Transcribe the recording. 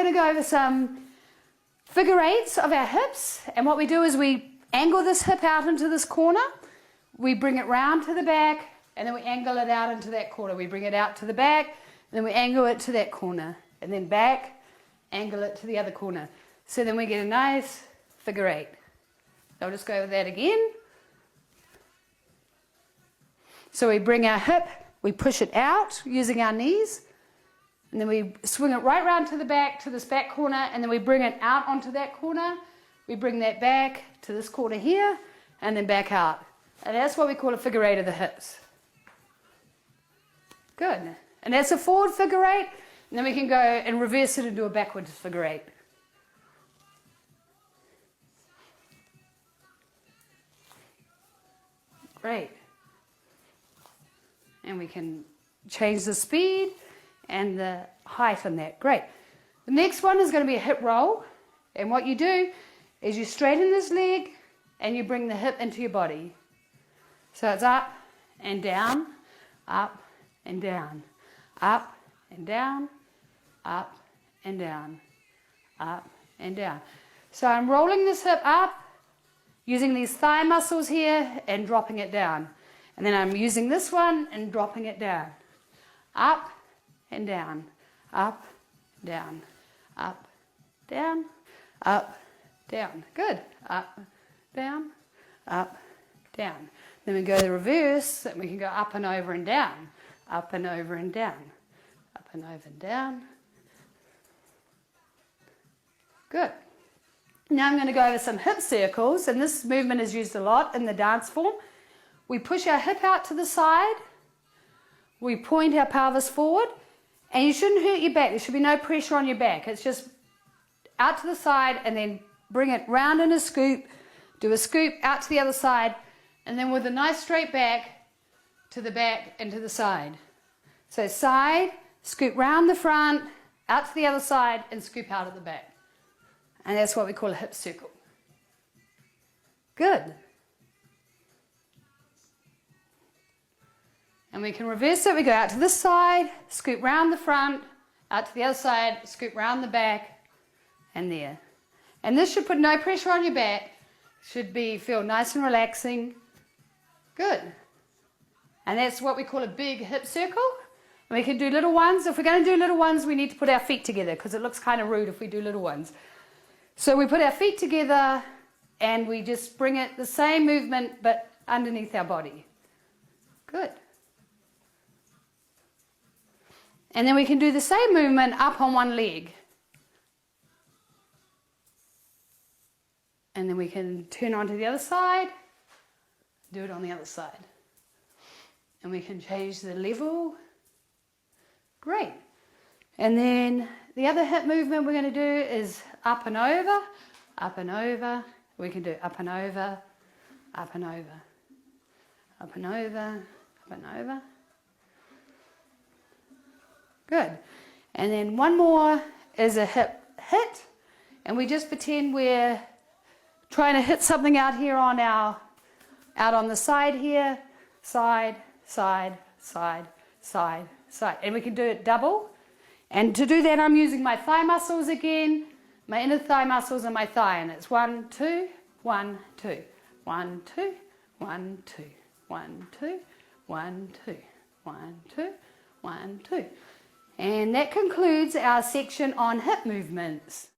going to go over some figure eights of our hips. And what we do is we angle this hip out into this corner. We bring it round to the back, and then we angle it out into that corner. We bring it out to the back, and then we angle it to that corner. And then back, angle it to the other corner. So then we get a nice figure eight. I'll just go over that again. So we bring our hip, we push it out using our knees, and then we swing it right round to the back, to this back corner, and then we bring it out onto that corner. We bring that back to this corner here, and then back out. And that's what we call a figure eight of the hips. Good. And that's a forward figure eight, and then we can go and reverse it into a backwards figure eight. Great. And we can change the speed and the height on that. Great. The next one is going to be a hip roll. And what you do is you straighten this leg and you bring the hip into your body. So it's up and down, up and down, up and down, up and down, up and down. So I'm rolling this hip up, using these thigh muscles here and dropping it down. And then I'm using this one and dropping it down. Up and down, up, down, up, down, up, down. Good. Up, down, up, down. Then we go the reverse, and we can go up and over and down, up and over and down, up and over and down. Good. Now I'm going to go over some hip circles, and this movement is used a lot in the dance form. We push our hip out to the side, we point our pelvis forward, and you shouldn't hurt your back. There should be no pressure on your back. It's just out to the side and then bring it round in a scoop, do a scoop out to the other side, and then with a nice straight back to the back and to the side. So side, scoop round the front, out to the other side, and scoop out at the back. And that's what we call a hip circle. Good. And we can reverse it. We go out to this side, scoop round the front, out to the other side, scoop round the back, and there. And this should put no pressure on your back. Should feel nice and relaxing. Good. And that's what we call a big hip circle. And we can do little ones. If we're going to do little ones, we need to put our feet together because it looks kind of rude if we do little ones. So we put our feet together and we just bring it the same movement but underneath our body. Good. And then we can do the same movement up on one leg. And then we can turn onto the other side, do it on the other side. And we can change the level. Great. And then the other hip movement we're going to do is up and over, up and over. We can do up and over, up and over, up and over, up and over. Good. And then one more is a hip hit. And we just pretend we're trying to hit something out here on out on the side here. Side, side, side, side, side. And we can do it double. And to do that, I'm using my thigh muscles again, my inner thigh muscles and my thigh. And it's 1, 2, 1, 2, 1, 2, 1, 2, 1, 2, 1, 2, 1, 2, 1, 2. And that concludes our section on hip movements.